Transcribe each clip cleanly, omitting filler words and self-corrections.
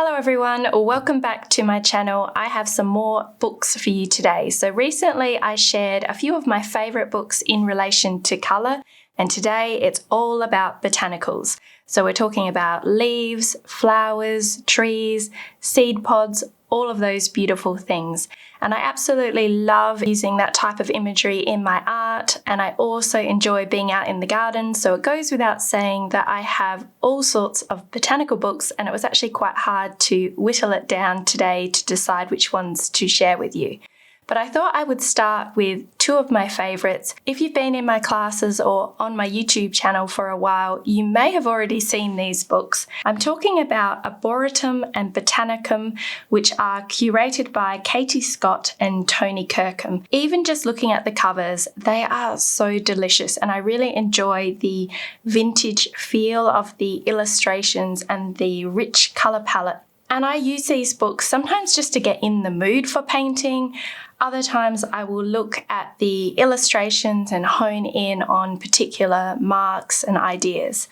Hello everyone, welcome back to my channel. I have some more books for you today. So recently I shared a few of my favourite books in relation to colour, and today it's all about botanicals. So we're talking about leaves, flowers, trees, seed pods, all of those beautiful things. And I absolutely love using that type of imagery in my art, and I also enjoy being out in the garden, so it goes without saying that I have all sorts of botanical books, and it was actually quite hard to whittle it down today to decide which ones to share with you. But I thought I would start with two of my favourites. If you've been in my classes or on my YouTube channel for a while, you may have already seen these books. I'm talking about Botanicum and Botanicum, which are curated by Katie Scott and Tony Kirkham. Even just looking at the covers, they are so delicious, and I really enjoy the vintage feel of the illustrations and the rich colour palette. And I use these books sometimes just to get in the mood for painting. Other times I will look at the illustrations and hone in on particular marks and ideas.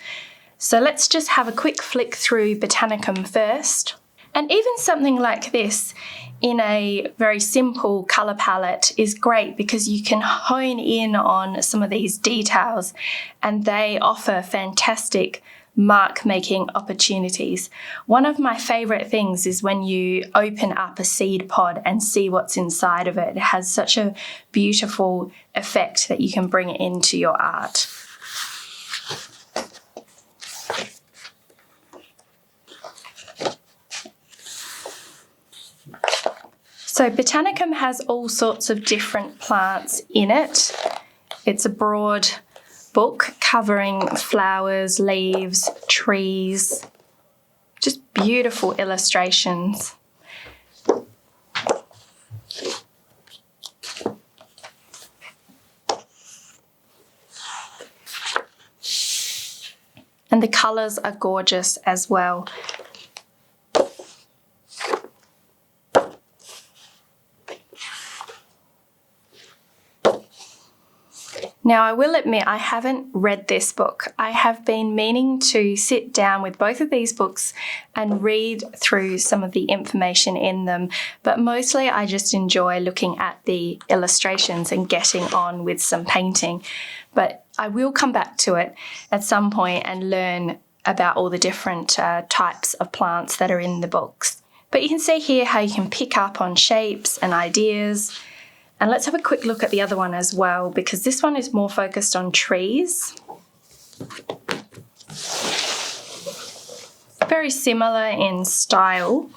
So let's just have a quick flick through Botanicum first. And even something like this in a very simple colour palette is great because you can hone in on some of these details, and they offer fantastic mark-making opportunities. One of my favourite things is when you open up a seed pod and see what's inside of it. It has such a beautiful effect that you can bring it into your art. So Botanicum has all sorts of different plants in it. It's a broad book covering flowers, leaves, trees, just beautiful illustrations. And the colours are gorgeous as well. Now, I will admit I haven't read this book. I have been meaning to sit down with both of these books and read through some of the information in them, but mostly I just enjoy looking at the illustrations and getting on with some painting. But I will come back to it at some point and learn about all the different types of plants that are in the books. But you can see here how you can pick up on shapes and ideas. And let's have a quick look at the other one as well, because this one is more focused on trees. Very similar in style.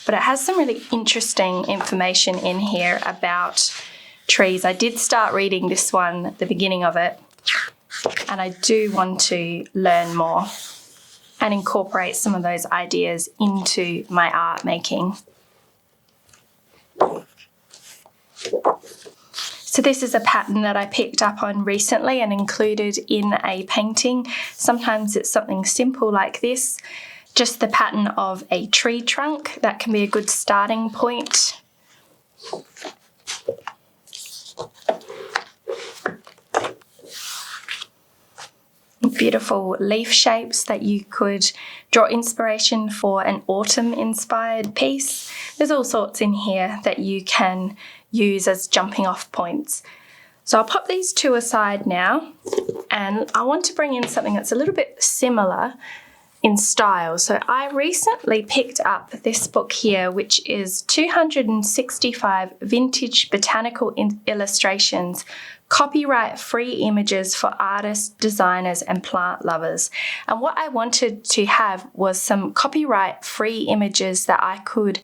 But it has some really interesting information in here about trees. I did start reading this one at the beginning of it, and I do want to learn more and incorporate some of those ideas into my art making. So this is a pattern that I picked up on recently and included in a painting. Sometimes it's something simple like this, just the pattern of a tree trunk. That can be a good starting point. Beautiful leaf shapes that you could draw inspiration for an autumn-inspired piece. There's all sorts in here that you can use as jumping off points. So I'll pop these two aside now, and I want to bring in something that's a little bit similar in style. So I recently picked up this book here, which is 265 vintage botanical illustrations, copyright-free images for artists, designers, and plant lovers. And what I wanted to have was some copyright-free images that I could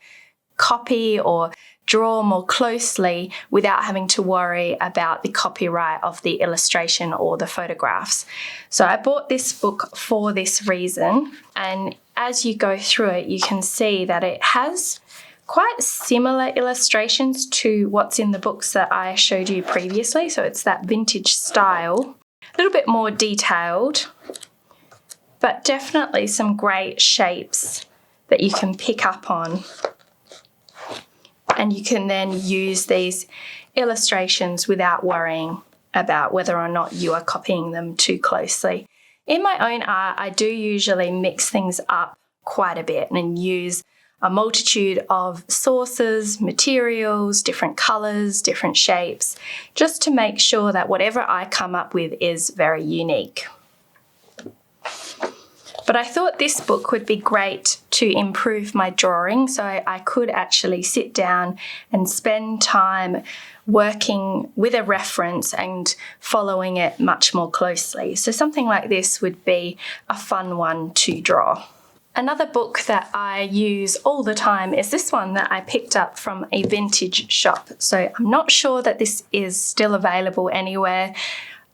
copy or draw more closely without having to worry about the copyright of the illustration or the photographs. So I bought this book for this reason, and as you go through it, you can see that it has quite similar illustrations to what's in the books that I showed you previously. So it's that vintage style, a little bit more detailed, but definitely some great shapes that you can pick up on. And you can then use these illustrations without worrying about whether or not you are copying them too closely. In my own art, I do usually mix things up quite a bit and use a multitude of sources, materials, different colours, different shapes, just to make sure that whatever I come up with is very unique. But I thought this book would be great to improve my drawing, so I could actually sit down and spend time working with a reference and following it much more closely. So something like this would be a fun one to draw. Another book that I use all the time is this one that I picked up from a vintage shop. So I'm not sure that this is still available anywhere.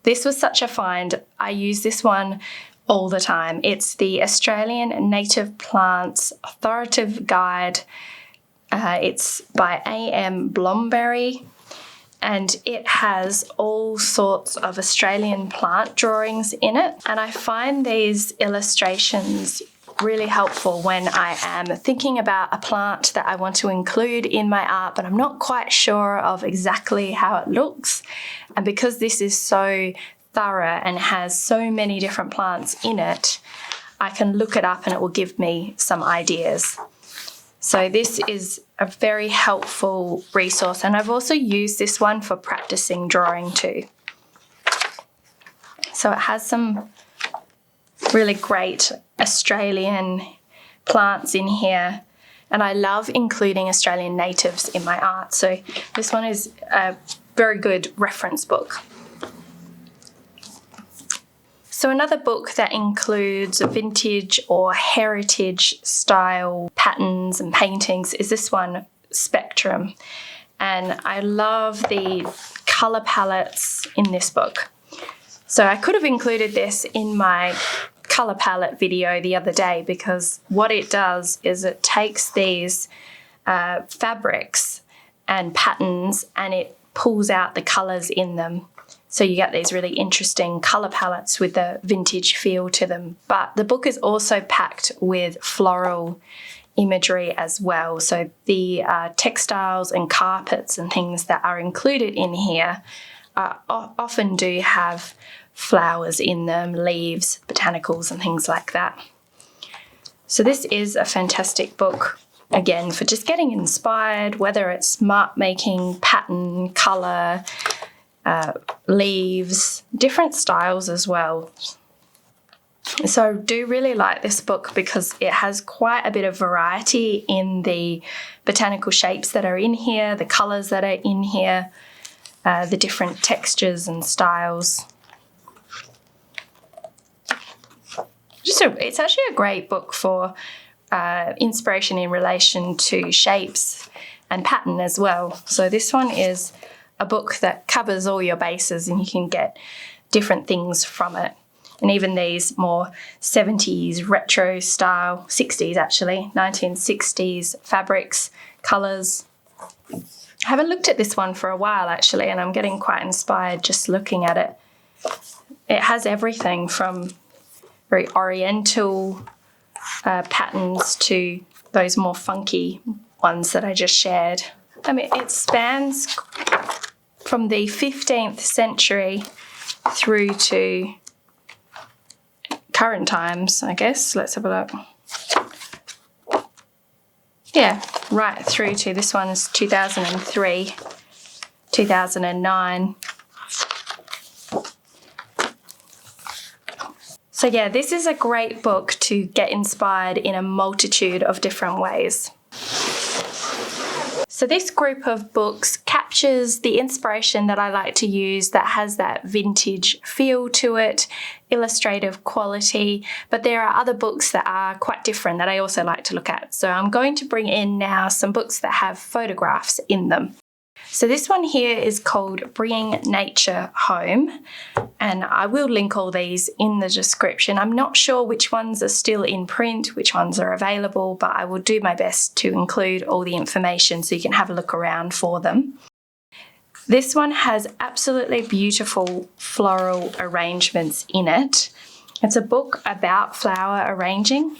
This was such a find. I use this one all the time. It's the Australian Native Plants Authoritative Guide. It's by A.M. Blomberry, and it has all sorts of Australian plant drawings in it. And I find these illustrations really helpful when I am thinking about a plant that I want to include in my art, but I'm not quite sure of exactly how it looks. And because this is so thorough and has so many different plants in it, I can look it up and it will give me some ideas. So this is a very helpful resource, and I've also used this one for practicing drawing too. So it has some really great Australian plants in here, and I love including Australian natives in my art. So this one is a very good reference book. So another book that includes vintage or heritage style patterns and paintings is this one, Spectrum. And I love the colour palettes in this book. So I could have included this in my colour palette video the other day, because what it does is it takes these fabrics and patterns and it pulls out the colours in them. So you get these really interesting colour palettes with a vintage feel to them. But the book is also packed with floral imagery as well. So the textiles and carpets and things that are included in here often do have flowers in them, leaves, botanicals and things like that. So this is a fantastic book, again, for just getting inspired, whether it's mark making, pattern, colour, leaves, different styles as well. So I do really like this book because it has quite a bit of variety in the botanical shapes that are in here, the colours that are in here, the different textures and styles. It's actually a great book for inspiration in relation to shapes and pattern as well. So this one is a book that covers all your bases and you can get different things from it. And even these more 70s retro style, 60s actually, 1960s fabrics, colours. I haven't looked at this one for a while actually, and I'm getting quite inspired just looking at it. It has everything from very oriental patterns to those more funky ones that I just shared. I mean, it spans from the 15th century through to current times, I guess. Let's have a look. Yeah, right through to this one is 2003, 2009. So yeah, this is a great book to get inspired in a multitude of different ways. So this group of books captures the inspiration that I like to use that has that vintage feel to it, illustrative quality, but there are other books that are quite different that I also like to look at. So I'm going to bring in now some books that have photographs in them. So this one here is called Bringing Nature Home, and I will link all these in the description. I'm not sure which ones are still in print, which ones are available, but I will do my best to include all the information so you can have a look around for them. This one has absolutely beautiful floral arrangements in it. It's a book about flower arranging.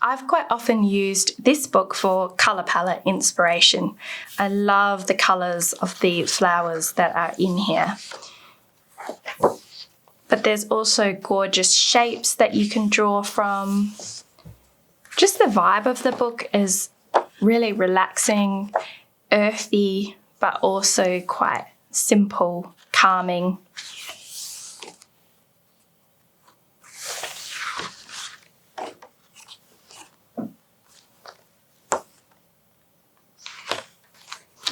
I've quite often used this book for colour palette inspiration. I love the colours of the flowers that are in here. but there's also gorgeous shapes that you can draw from. Just the vibe of the book is really relaxing, earthy, but also quite simple, calming.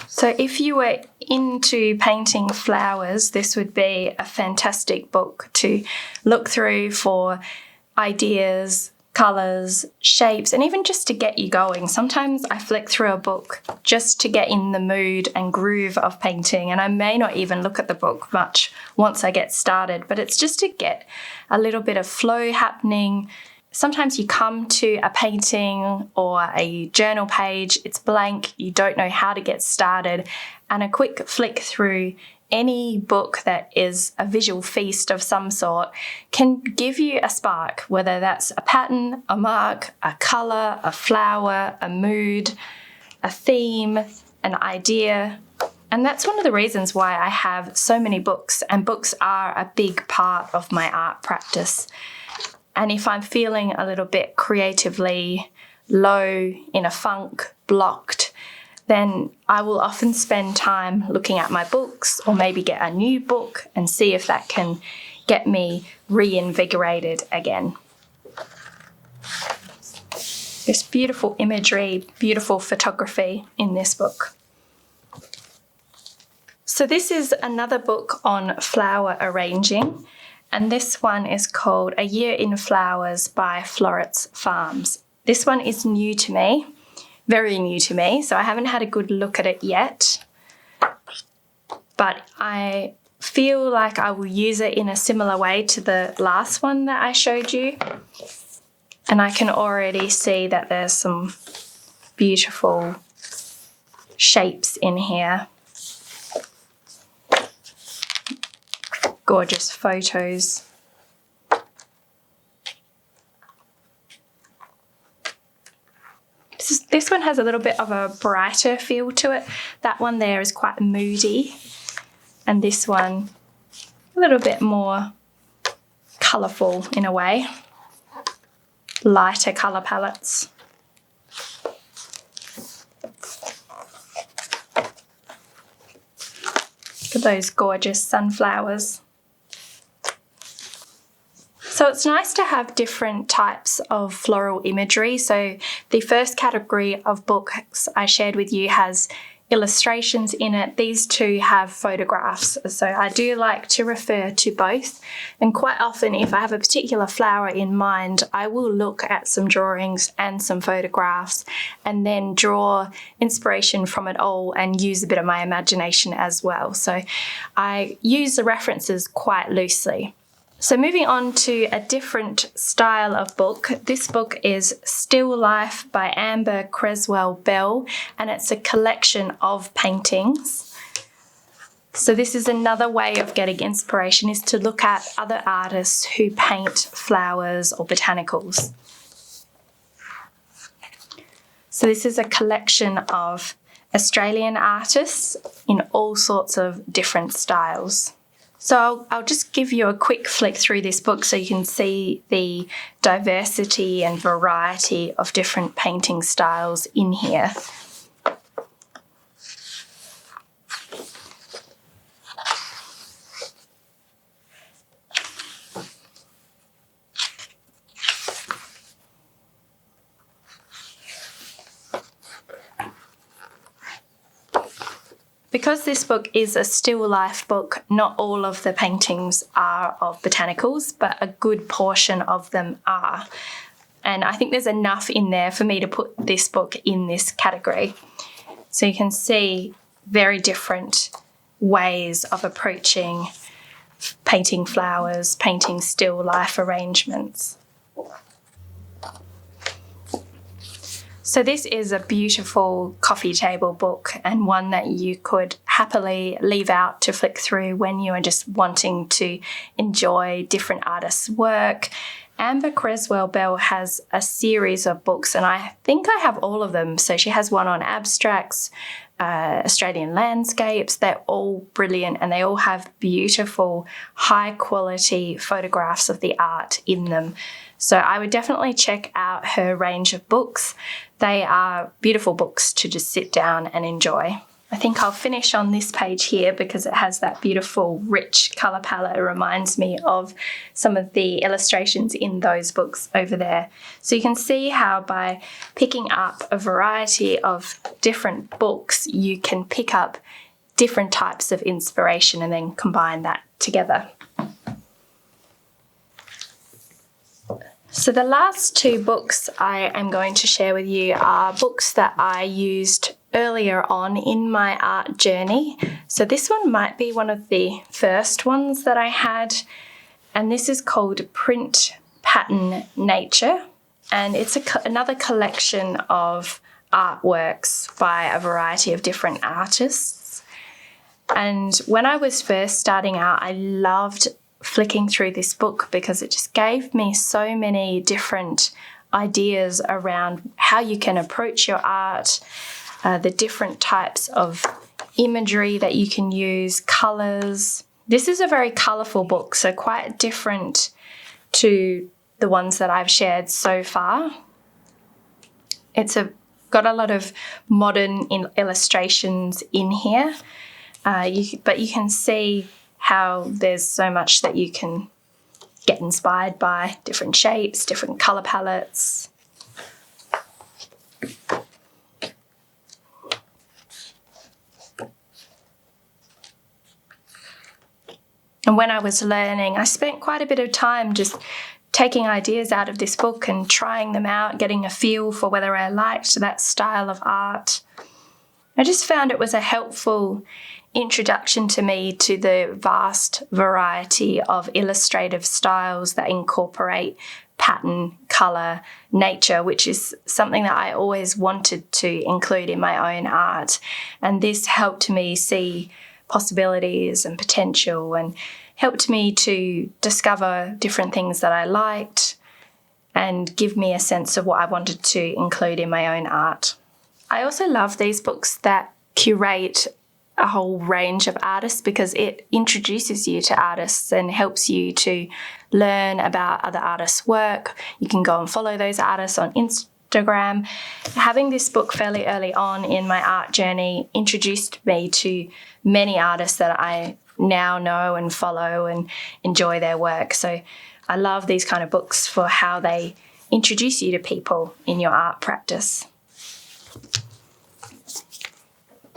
So if you were into painting flowers, this would be a fantastic book to look through for ideas, colours, shapes, and even just to get you going. Sometimes I flick through a book just to get in the mood and groove of painting, and I may not even look at the book much once I get started, but it's just to get a little bit of flow happening. Sometimes you come to a painting or a journal page, it's blank, you don't know how to get started, and a quick flick through any book that is a visual feast of some sort can give you a spark, whether that's a pattern, a mark, a colour, a flower, a mood, a theme, an idea. And that's one of the reasons why I have so many books, and books are a big part of my art practice. And if I'm feeling a little bit creatively low, in a funk, blocked, then I will often spend time looking at my books, or maybe get a new book and see if that can get me reinvigorated again. There's beautiful imagery, beautiful photography in this book. So this is another book on flower arranging. And this one is called A Year in Flowers by Florence Farms. This one is new to me, very new to me, so I haven't had a good look at it yet. But I feel like I will use it in a similar way to the last one that I showed you. And I can already see that there's some beautiful shapes in here. Gorgeous photos. This one has a little bit of a brighter feel to it. That one there is quite moody, and this one a little bit more colourful in a way. Lighter colour palettes. Look at those gorgeous sunflowers. So it's nice to have different types of floral imagery. So the first category of books I shared with you has illustrations in it. These two have photographs. So I do like to refer to both. And quite often, if I have a particular flower in mind, I will look at some drawings and some photographs and then draw inspiration from it all and use a bit of my imagination as well. So I use the references quite loosely. So moving on to a different style of book. This book is Still Life by Amber Creswell Bell, and it's a collection of paintings. So this is another way of getting inspiration, is to look at other artists who paint flowers or botanicals. So this is a collection of Australian artists in all sorts of different styles. So I'll just give you a quick flick through this book so you can see the diversity and variety of different painting styles in here. Because this book is a still life book, not all of the paintings are of botanicals, but a good portion of them are. And I think there's enough in there for me to put this book in this category. So you can see very different ways of approaching painting flowers, painting still life arrangements. So this is a beautiful coffee table book, and one that you could happily leave out to flick through when you are just wanting to enjoy different artists' work. Amber Creswell Bell has a series of books, and I think I have all of them. So she has one on abstracts, Australian landscapes. They're all brilliant and they all have beautiful, high quality photographs of the art in them. So I would definitely check out her range of books. They are beautiful books to just sit down and enjoy. I think I'll finish on this page here because it has that beautiful, rich colour palette. It reminds me of some of the illustrations in those books over there. So you can see how by picking up a variety of different books, you can pick up different types of inspiration and then combine that together. So the last two books I am going to share with you are books that I used earlier on in my art journey. So this one might be one of the first ones that I had, and this is called Print Pattern Nature, and it's another collection of artworks by a variety of different artists. And when I was first starting out, I loved flicking through this book because it just gave me so many different ideas around how you can approach your art, the different types of imagery that you can use, colours. This is a very colourful book, so quite different to the ones that I've shared so far. It's got a lot of modern illustrations in here, but you can see how there's so much that you can get inspired by, different shapes, different colour palettes. And when I was learning, I spent quite a bit of time just taking ideas out of this book and trying them out, getting a feel for whether I liked that style of art. I just found it was a helpful introduction to me to the vast variety of illustrative styles that incorporate pattern, colour, nature, which is something that I always wanted to include in my own art. And this helped me see possibilities and potential and helped me to discover different things that I liked and give me a sense of what I wanted to include in my own art. I also love these books that curate a whole range of artists because it introduces you to artists and helps you to learn about other artists' work. You can go and follow those artists on Instagram. Having this book fairly early on in my art journey introduced me to many artists that I now know and follow and enjoy their work. So I love these kind of books for how they introduce you to people in your art practice.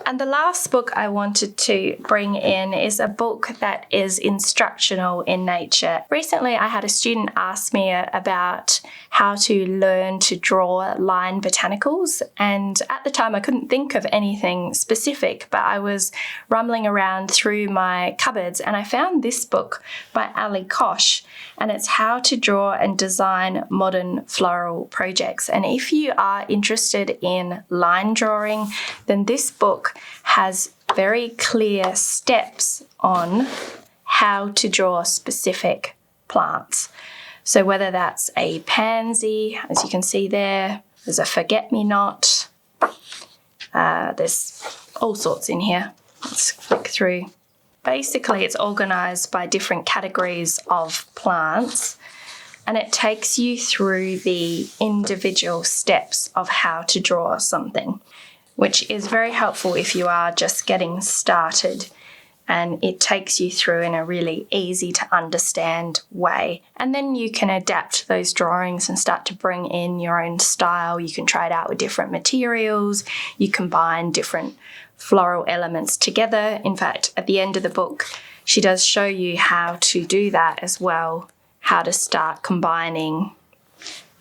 And the last book I wanted to bring in is a book that is instructional in nature. Recently, I had a student ask me about how to learn to draw line botanicals. And at the time, I couldn't think of anything specific, but I was rumbling around through my cupboards and I found this book by Ali Kosh. And it's How to Draw and Design Modern Floral Projects. And if you are interested in line drawing, then this book has very clear steps on how to draw specific plants. So whether that's a pansy, as you can see there's a forget-me-not, there's all sorts in here. Let's click through. Basically, it's organised by different categories of plants, and it takes you through the individual steps of how to draw something, which is very helpful if you are just getting started, and it takes you through in a really easy to understand way. And then you can adapt those drawings and start to bring in your own style. You can try it out with different materials. You combine different floral elements together. In fact, at the end of the book, she does show you how to do that as well, how to start combining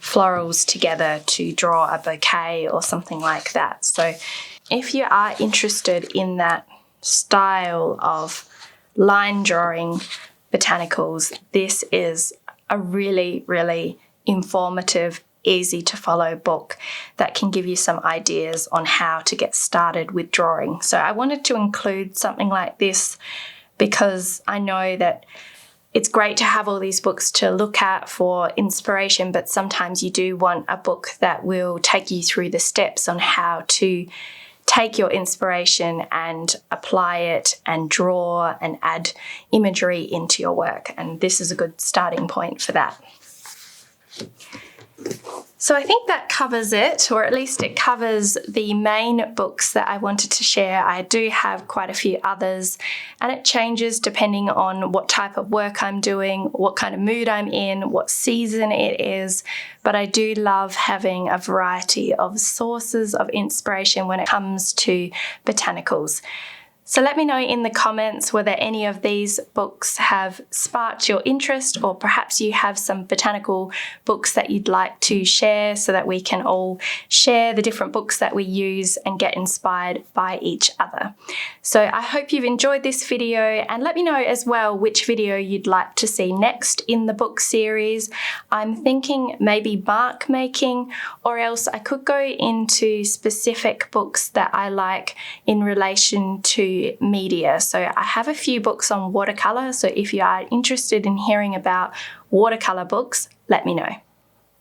florals together to draw a bouquet or something like that. So if you are interested in that style of line drawing botanicals, this is a really, really informative, easy to follow book that can give you some ideas on how to get started with drawing. So I wanted to include something like this because I know that it's great to have all these books to look at for inspiration, but sometimes you do want a book that will take you through the steps on how to take your inspiration and apply it and draw and add imagery into your work. And this is a good starting point for that. So I think that covers it, or at least it covers the main books that I wanted to share. I do have quite a few others, and it changes depending on what type of work I'm doing, what kind of mood I'm in, what season it is. But I do love having a variety of sources of inspiration when it comes to botanicals. So let me know in the comments whether any of these books have sparked your interest, or perhaps you have some botanical books that you'd like to share so that we can all share the different books that we use and get inspired by each other. So I hope you've enjoyed this video, and let me know as well which video you'd like to see next in the book series. I'm thinking maybe bark making, or else I could go into specific books that I like in relation to media. So I have a few books on watercolor, so if you are interested in hearing about watercolor books, let me know.